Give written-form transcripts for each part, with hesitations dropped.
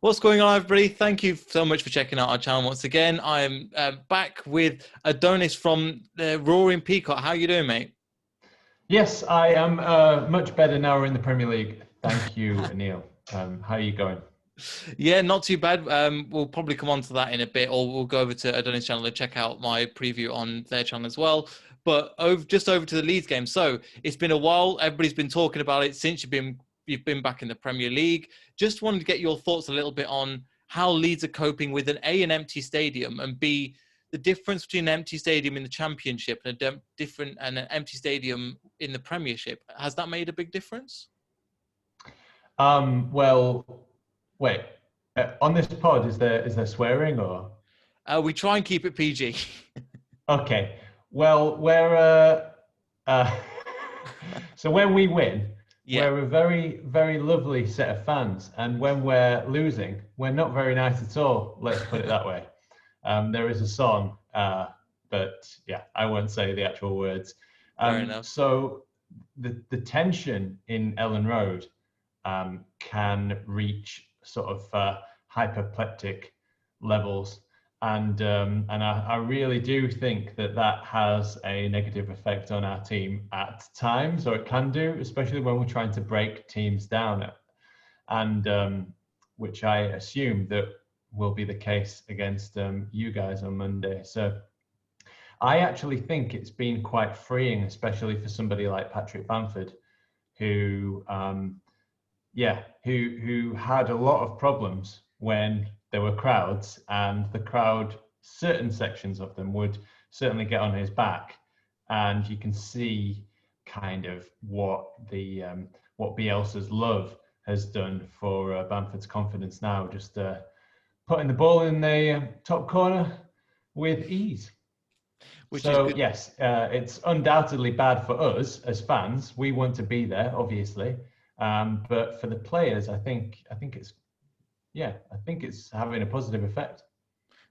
What's going on, everybody? Thank you so much for checking out our channel once again. I am back with Adonis from the Roaring Peacock. How you doing, mate? Yes, I am much better now we're in the Premier League. Thank you, Neil. How are you going? Yeah, not too bad. We'll probably come on to that in a bit, or we'll go over to Adonis' channel and check out my preview on their channel as well. But just over to the Leeds game. So it's been a while. Everybody's been talking about it since you've been back in the Premier League. Just wanted to get your thoughts a little bit on how Leeds are coping with an empty stadium, and B, the difference between an empty stadium in the Championship and an empty stadium in the Premiership. Has that made a big difference? Well, wait. On this pod, is there swearing or? We try and keep it PG. Okay. Well, we're so when we win, Yeah. we're a very, very lovely set of fans, and when we're losing, we're not very nice at all. Let's put it that way. There is a song, but yeah, I won't say the actual words. Fair enough. So the tension in Ellen Road can reach sort of hyperplectic levels, and I really do think that has a negative effect on our team at times, or it can do, especially when we're trying to break teams down, and which I assume that will be the case against you guys on Monday. So I actually think it's been quite freeing, especially for somebody like Patrick Bamford, who who had a lot of problems when there were crowds, and the crowd, certain sections of them would certainly get on his back, and you can see kind of what Bielsa's love has done for Bamford's confidence now, just putting the ball in the top corner with ease. Which is So good. yes, it's undoubtedly bad for us as fans. We want to be there, obviously, but for the players, I think it's having a positive effect.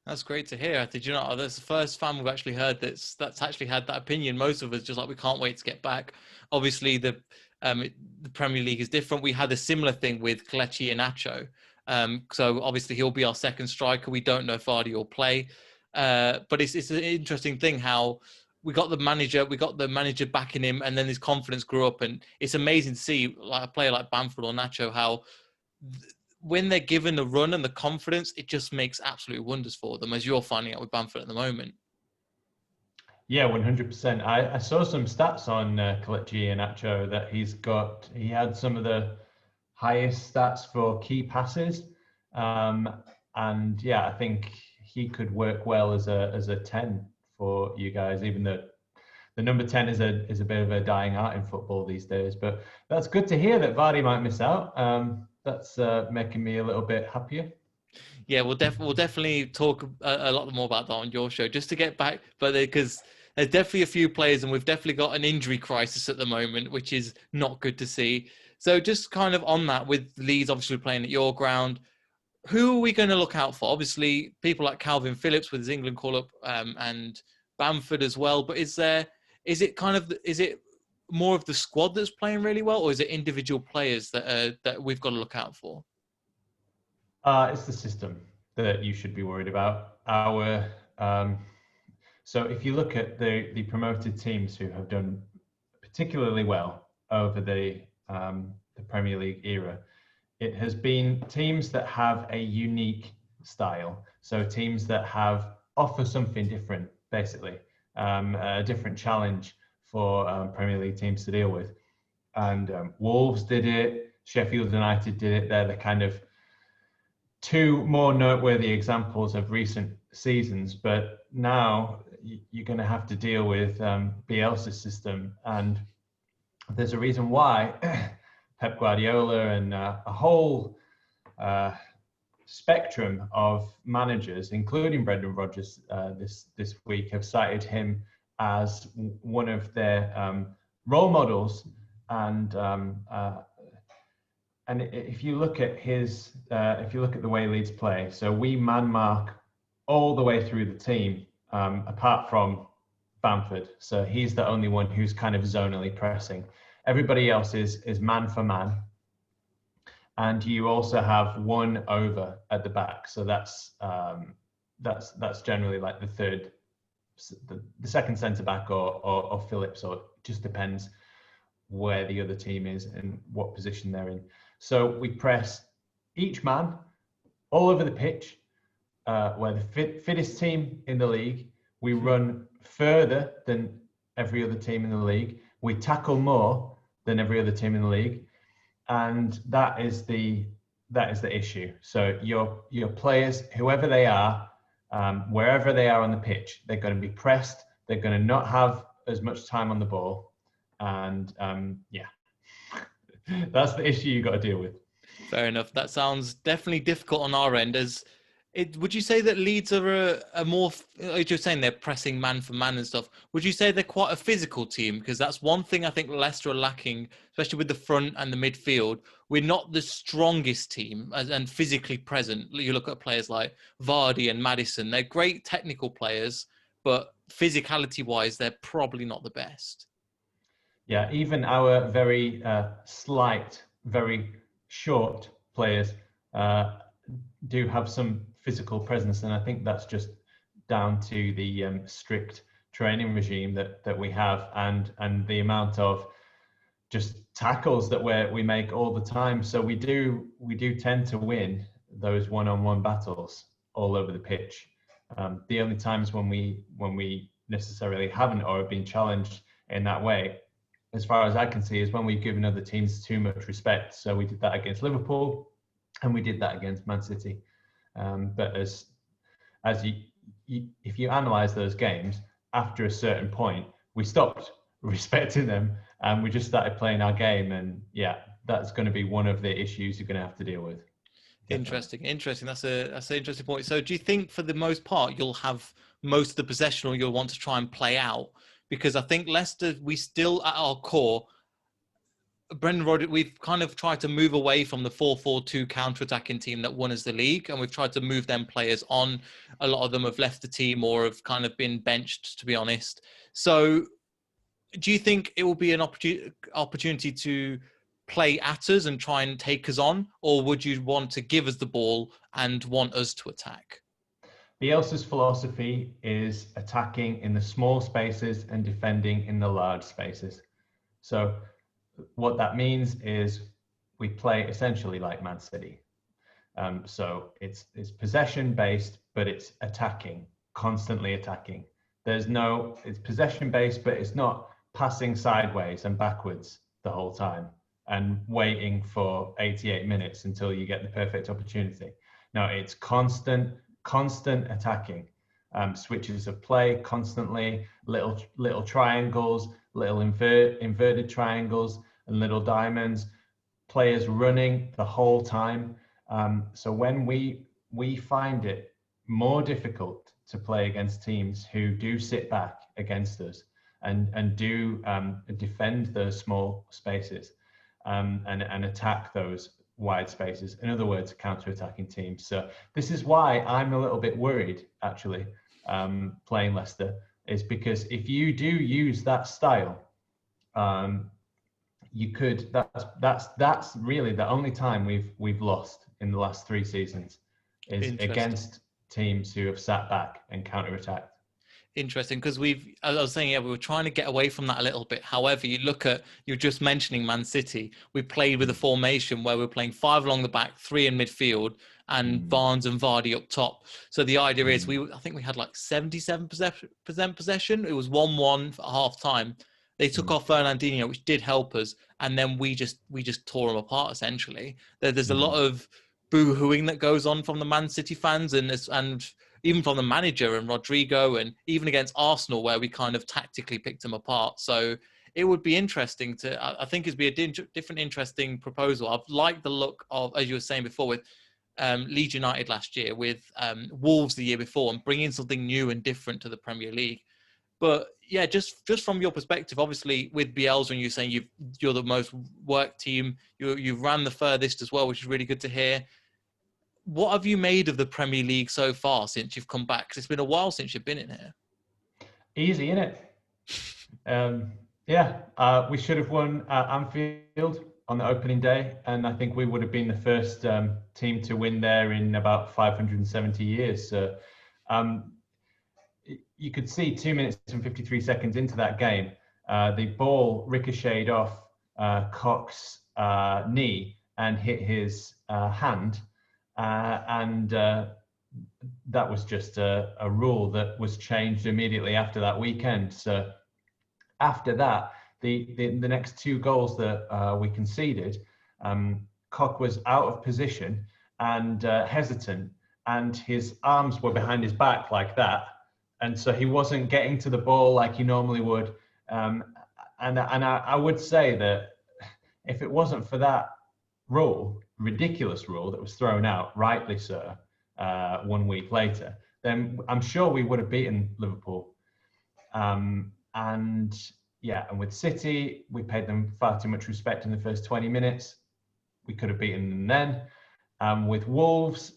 That's great to hear. Did you know that's the first fan we've actually heard that's actually had that opinion. Most of us just like we can't wait to get back. Obviously, the Premier League is different. We had a similar thing with Kelechi Iheanacho. So obviously he'll be our second striker. We don't know if Vardy will play, but it's an interesting thing how we got the manager backing him, and then his confidence grew up, and it's amazing to see like a player like Bamford or Nacho how when they're given the run and the confidence, it just makes absolute wonders for them, as you're finding out with Bamford at the moment. Yeah, 100%. I saw some stats on Kelechi Iheanacho that he had some of the highest stats for key passes, and yeah, I think he could work well as a 10 for you guys, even though the number 10 is a bit of a dying art in football these days. But that's good to hear that Vardy might miss out. That's making me a little bit happier. Yeah, we'll definitely talk a lot more about that on your show, just to get back, but because there's definitely a few players, and we've definitely got an injury crisis at the moment, which is not good to see. So just kind of on that, with Leeds obviously playing at your ground, who are we going to look out for? Obviously, people like Calvin Phillips with his England call-up, and Bamford as well. But is it more of the squad that's playing really well, or is it individual players that we've got to look out for? It's the system that you should be worried about. So if you look at the promoted teams who have done particularly well over the Premier League era, it has been teams that have a unique style. So teams that have offer something different, basically, a different challenge for Premier League teams to deal with. And Wolves did it. Sheffield United did it. They're the kind of two more noteworthy examples of recent seasons. But now you're going to have to deal with Bielsa's system, and there's a reason why Pep Guardiola and a whole spectrum of managers, including Brendan Rodgers, this week, have cited him as one of their role models. And if you look at the way Leeds play, so we man mark all the way through the team, apart from Bamford. So he's the only one who's kind of zonally pressing. Everybody else is man for man. and you also have one over at the back. So that's generally like the second centre back or Phillips, or it just depends where the other team is and what position they're in. So we press each man all over the pitch. We're the fittest team in the league. We run further than every other team in the league. We tackle more than every other team in the league, and that is the issue. So your players, whoever they are, wherever they are on the pitch, they're going to be pressed. They're going to not have as much time on the ball, and that's the issue you got to deal with. Fair enough. That sounds definitely difficult on our end. Would you say that Leeds are a more, as you're saying, they're pressing man for man and stuff. Would you say they're quite a physical team? Because that's one thing I think Leicester are lacking, especially with the front and the midfield. We're not the strongest team and physically present. You look at players like Vardy and Maddison. They're great technical players, but physicality-wise, they're probably not the best. Yeah, even our very slight, very short players do have some physical presence, and I think that's just down to the strict training regime that we have, and the amount of just tackles that we make all the time. So we do tend to win those one-on-one battles all over the pitch. The only times when we necessarily haven't or have been challenged in that way, as far as I can see, is when we've given other teams too much respect. So we did that against Liverpool, and we did that against Man City. But as if you analyse those games, after a certain point, we stopped respecting them and we just started playing our game. And yeah, that's going to be one of the issues you're going to have to deal with. Definitely. Interesting. That's an interesting point. So do you think for the most part you'll have most of the possession, or you'll want to try and play out? Because I think Leicester, we still at our core, Brendan Rodgers, we've kind of tried to move away from the 4-4-2 counter-attacking team that won us the league, and we've tried to move them players on. A lot of them have left the team or have kind of been benched, to be honest. So do you think it will be an opportunity to play at us and try and take us on, or would you want to give us the ball and want us to attack? Bielsa's philosophy is attacking in the small spaces and defending in the large spaces. So what that means is we play essentially like Man City. So it's possession based, but it's attacking, constantly attacking. It's possession based, but it's not passing sideways and backwards the whole time and waiting for 88 minutes until you get the perfect opportunity. No, it's constant attacking. Switches of play constantly, little triangles, little inverted triangles and little diamonds, players running the whole time. So when we find it more difficult to play against teams who do sit back against us and do defend those small spaces and attack those wide spaces. In other words, counter-attacking teams. So this is why I'm a little bit worried, actually, playing Leicester, is because if you do use that style, you could. That's really the only time we've lost in the last 3 seasons is against teams who have sat back and counter-attacked. Interesting, because I was saying, we were trying to get away from that a little bit. However, you're just mentioning Man City. We played with a formation where we're playing 5 along the back, 3 in midfield, and Barnes and Vardy up top. So the idea is I think we had like 77% possession. It was 1-1 at half time. They took off Fernandinho, which did help us, and then we just tore them apart essentially. There's a lot of boo-hooing that goes on from the Man City fans and even from the manager and Rodrigo, and even against Arsenal, where we kind of tactically picked them apart. So it would be interesting I think it'd be a different, interesting proposal. I've liked the look of, as you were saying before, with Leeds United last year, with Wolves the year before, and bringing something new and different to the Premier League. But yeah, just from your perspective, obviously with Bielsa, and you're saying you're the most worked team, you've ran the furthest as well, which is really good to hear. What have you made of the Premier League so far since you've come back? Because it's been a while since you've been in here. Easy, innit? We should have won at Anfield on the opening day, and I think we would have been the first team to win there in about 570 years. So um, you could see 2 minutes and 53 seconds into that game, the ball ricocheted off Koch's knee and hit his hand, and that was just a rule that was changed immediately after that weekend. So after that, the next two goals that we conceded, Koch was out of position and hesitant, and his arms were behind his back like that, and so he wasn't getting to the ball like he normally would. And I would say that if it wasn't for that rule, ridiculous rule that was thrown out, rightly so, 1 week later, then I'm sure we would have beaten Liverpool. And with City, we paid them far too much respect in the first 20 minutes. We could have beaten them then. With Wolves,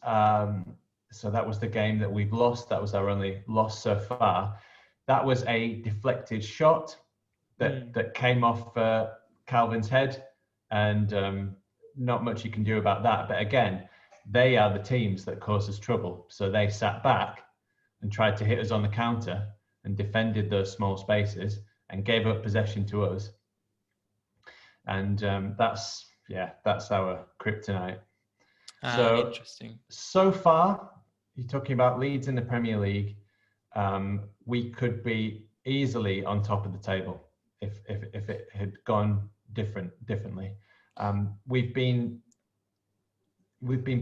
so that was the game that we've lost. That was our only loss so far. That was a deflected shot that came off Calvin's head, and not much you can do about that. But again, they are the teams that cause us trouble. So they sat back and tried to hit us on the counter and defended those small spaces and gave up possession to us. And that's our kryptonite. Interesting. So far, you're talking about Leeds in the Premier League. We could be easily on top of the table if it had gone differently. We've been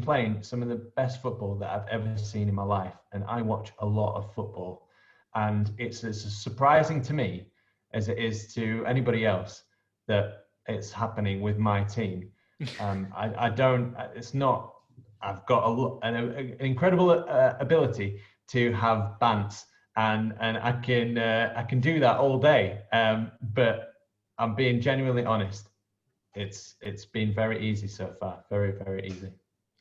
playing some of the best football that I've ever seen in my life, and I watch a lot of football, and it's as surprising to me as it is to anybody else that it's happening with my team. I don't. It's not. I've got an incredible ability to have bants, and I can do that all day. But I'm being genuinely honest. It's been very easy so far. Very, very easy.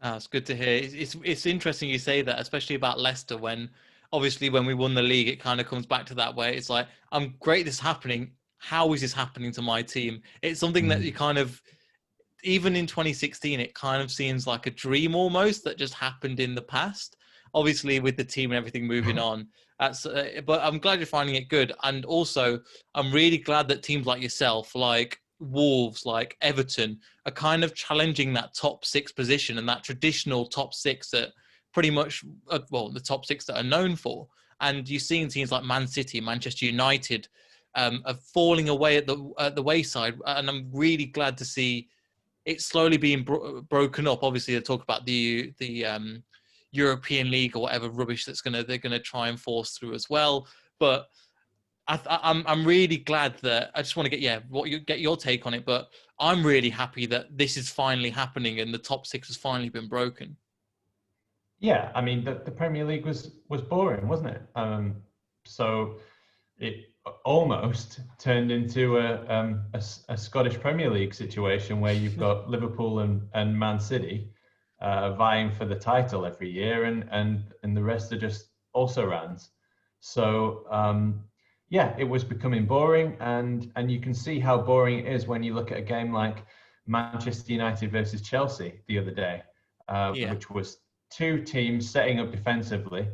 It's good to hear. It's interesting you say that, especially about Leicester, when obviously when we won the league, it kind of comes back to that where it's like, I'm great this is happening. How is this happening to my team? It's something that you kind of, even in 2016, it kind of seems like a dream almost that just happened in the past. Obviously with the team and everything moving on. But I'm glad you're finding it good. And also, I'm really glad that teams like yourself, like Wolves, like Everton, are kind of challenging that top six position and that traditional top six that pretty much, the top six that are known for. And you're seeing teams like Man City, Manchester United, are falling away at the wayside. And I'm really glad to see it slowly being broken up. Obviously, they talk about the European League or whatever rubbish they're gonna try and force through as well. But I'm really glad that I just want to get your take on it. But I'm really happy that this is finally happening and the top six has finally been broken. Yeah, I mean the Premier League was boring, wasn't it? So it almost turned into a Scottish Premier League situation where you've got Liverpool and Man City vying for the title every year, and the rest are just also rans. So it was becoming boring, and you can see how boring it is when you look at a game like Manchester United versus Chelsea the other day, which was two teams setting up defensively,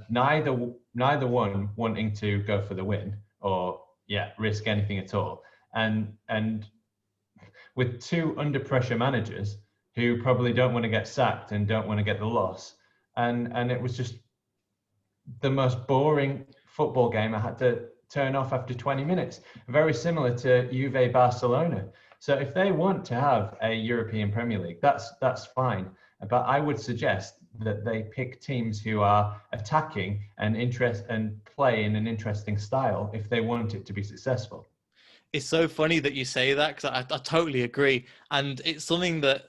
neither one wanting to go for the win or risk anything at all, and with two under pressure managers who probably don't want to get sacked and don't want to get the loss, and it was just the most boring football game. I had to turn off after 20 minutes. Very similar to Juve Barcelona. So if they want to have a European Premier League, that's fine. But I would suggest that they pick teams who are attacking and play in an interesting style if they want it to be successful. It's so funny that you say that, because I totally agree. And it's something that,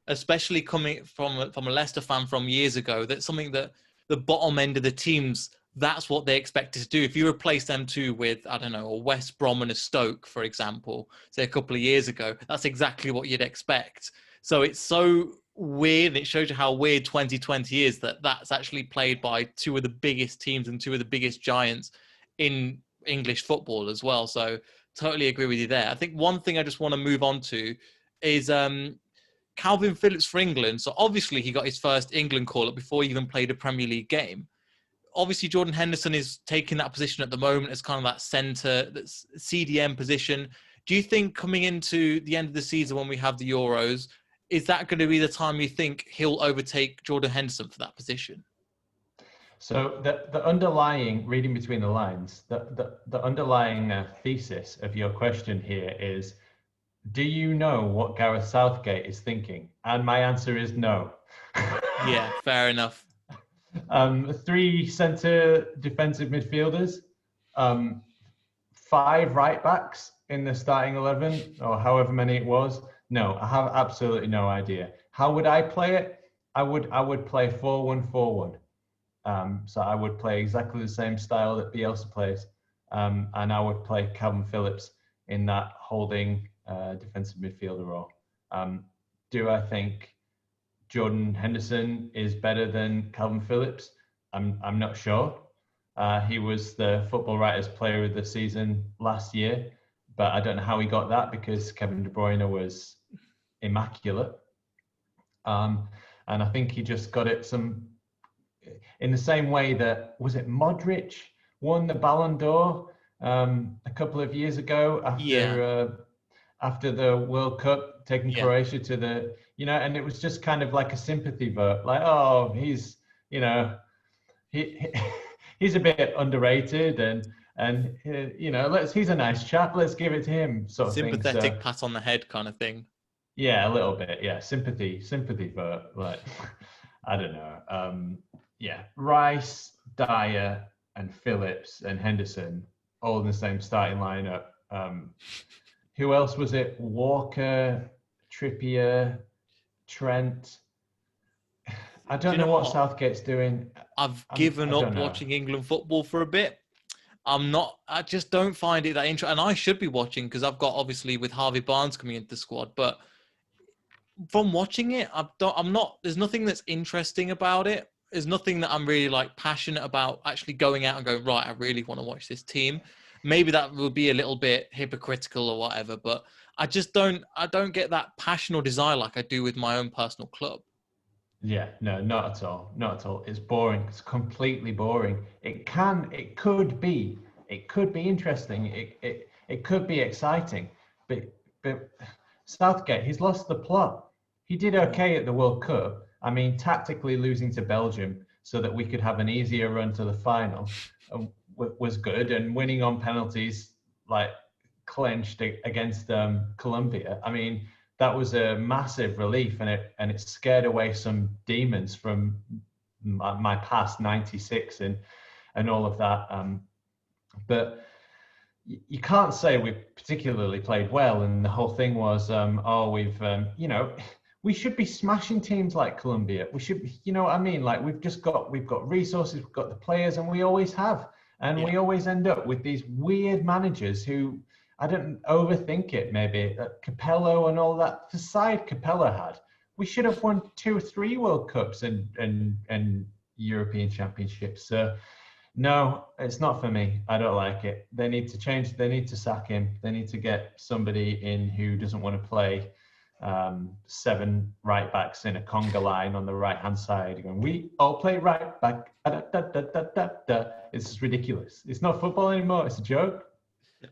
especially coming from a Leicester fan from years ago, that's something that the bottom end of the teams, that's what they expected to do. If you replace them two with, I don't know, a West Brom and a Stoke, for example, say a couple of years ago, that's exactly what you'd expect. So it's so weird, and it shows you how weird 2020 is, that that's actually played by two of the biggest teams and two of the biggest giants in English football as well. So totally agree with you there. I think one thing I just want to move on to is Calvin Phillips for England. So obviously he got his first England call-up before he even played a Premier League game. Obviously, Jordan Henderson is taking that position at the moment as kind of that centre, that's CDM position. Do you think coming into the end of the season when we have the Euros, is that going to be the time you think he'll overtake Jordan Henderson for that position? So the underlying, reading between the lines, the underlying thesis of your question here is, do you know what Gareth Southgate is thinking? And my answer is no. Yeah, fair enough. 3 centre defensive midfielders, 5 right backs in the starting 11, or however many it was. No, I have absolutely no idea. How would I play it? I would play 4-1-4-1. So I would play exactly the same style that Bielsa plays, and I would play Calvin Phillips in that holding defensive midfielder role. Do I think Jordan Henderson is better than Calvin Phillips? I'm not sure. He was the Football Writers Player of the Season last year, but I don't know how he got that because Kevin De Bruyne was immaculate. And I think he just got it in the same way that, was it Modric won the Ballon d'Or a couple of years ago after the World Cup, taking Croatia to the, and it was just kind of like a sympathy vote, like, oh, he's, he's a bit underrated and he's a nice chap, let's give it to him, sort of sympathetic thing. So, pat on the head kind of thing. Yeah, a little bit. Yeah, sympathy vote. Like, I don't know. Rice, Dyer, and Phillips and Henderson all in the same starting lineup. Who else was it? Walker, Trippier, Trent. I don't know what Southgate's doing. I've given up watching England football for a bit. I just don't find it that interesting. And I should be watching because I've got, obviously, with Harvey Barnes coming into the squad. But from watching it, there's nothing that's interesting about it. There's nothing that I'm really like passionate about actually going out and going, right, I really want to watch this team. Maybe that would be a little bit hypocritical or whatever, but I don't get that passion or desire like I do with my own personal club. Yeah, no, not at all. Not at all. It's boring. It's completely boring. It could be interesting. It could be exciting, but Southgate, he's lost the plot. He did okay at the World Cup. I mean, tactically losing to Belgium so that we could have an easier run to the final was good, and winning on penalties, like clenched against Colombia. I mean, that was a massive relief, and it scared away some demons from my past, 96 and all of that. But you can't say we particularly played well, and the whole thing was, we should be smashing teams like Colombia. We should, what I mean? Like, we've got resources, we've got the players, and we always have. And we always end up with these weird managers who, I don't overthink it, maybe. Capello and all that. The side Capello had, we should have won 2 or 3 World Cups and European Championships. So, no, it's not for me. I don't like it. They need to change. They need to sack him. They need to get somebody in who doesn't want to play 7 right backs in a conga line on the right hand side. Going, we all play right back. Da, da, da, da, da, da. It's ridiculous. It's not football anymore. It's a joke.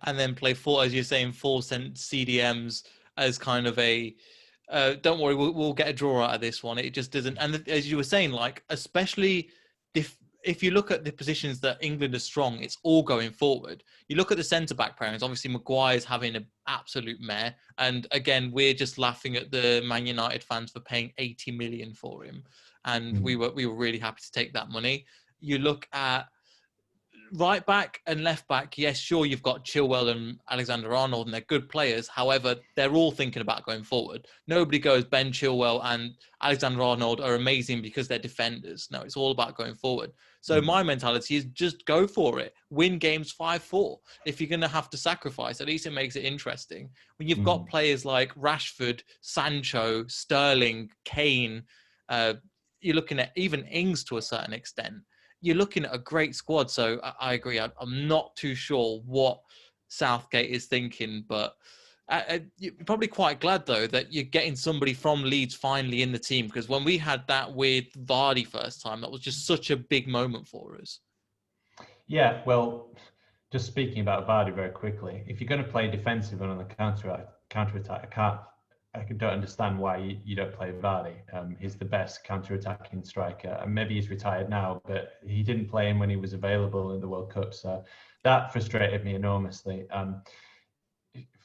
And then play 4, as you're saying, 4 CDMs as kind of a. Don't worry, we'll get a draw out of this one. It just doesn't. And as you were saying, like, especially if you look at the positions that England are strong, it's all going forward. You look at the centre-back pairings, obviously Maguire's having an absolute mare. And again, we're just laughing at the Man United fans for paying 80 million for him. And we were really happy to take that money. You look at right back and left back, yes, sure, you've got Chilwell and Alexander-Arnold, and they're good players. However, they're all thinking about going forward. Nobody goes, Ben Chilwell and Alexander-Arnold are amazing because they're defenders. No, it's all about going forward. So my mentality is just go for it. Win games 5-4. If you're going to have to sacrifice, at least it makes it interesting. When you've got players like Rashford, Sancho, Sterling, Kane, you're looking at even Ings to a certain extent. You're looking at a great squad. So I agree. I'm not too sure what Southgate is thinking, but You're probably quite glad though that you're getting somebody from Leeds finally in the team, because when we had that with Vardy first time, that was just such a big moment for us. Yeah, well, just speaking about Vardy very quickly, if you're going to play defensive and on the counter attack, I don't understand why you don't play Vardy. He's the best counter attacking striker, and maybe he's retired now, but he didn't play him when he was available in the World Cup, so that frustrated me enormously.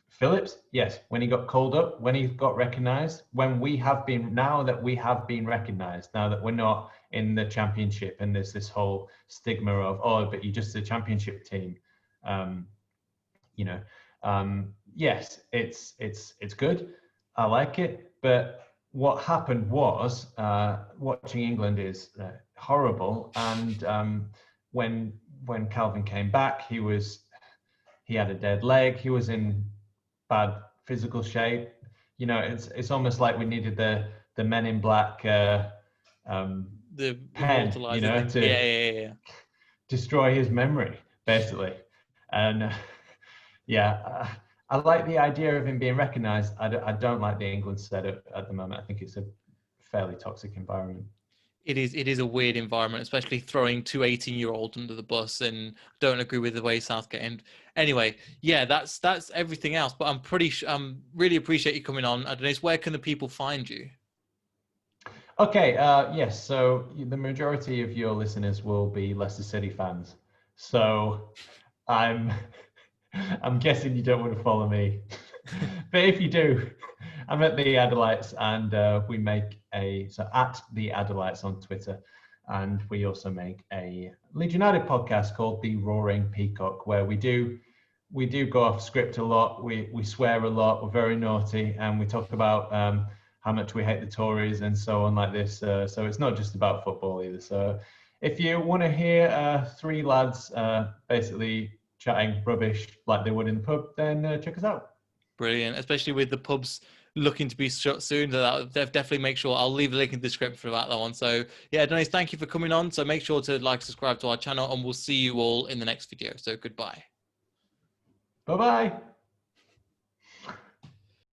Phillips, yes, when he got called up, when he got recognised, now that we have been recognised, now that we're not in the Championship and there's this whole stigma of, oh, but you're just a Championship team, you know, yes, it's good. I like it, but what happened was watching England is horrible, and when Calvin came back, he had a dead leg. He was in bad physical shape. You know, it's almost like we needed the Men in Black The pen, you immortalizer know, thing. to Yeah. destroy his memory, basically. And I like the idea of him being recognised. I don't like the England setup at the moment. I think it's a fairly toxic environment. It is a weird environment, especially throwing two 18-year-olds under the bus, and don't agree with the way Southgate. And anyway, yeah, that's everything else. But I'm really appreciate you coming on. Adonis, where can the people find you? Okay, yes. So the majority of your listeners will be Leicester City fans. So I'm I'm guessing you don't want to follow me, but if you do, I'm at the Adelites, and we make at the Adelites on Twitter, and we also make a Leeds United podcast called the Roaring Peacock, where we do go off script a lot. We swear a lot. We're very naughty, and we talk about how much we hate the Tories and so on like this. So it's not just about football either. So if you want to hear three lads basically chatting rubbish like they would in the pub, then check us out. Brilliant, especially with the pubs looking to be shut soon. So that'll definitely make sure I'll leave a link in the description for that one. So yeah, Dennis, thank you for coming on. So make sure to like, subscribe to our channel, and we'll see you all in the next video. So goodbye. Bye-bye.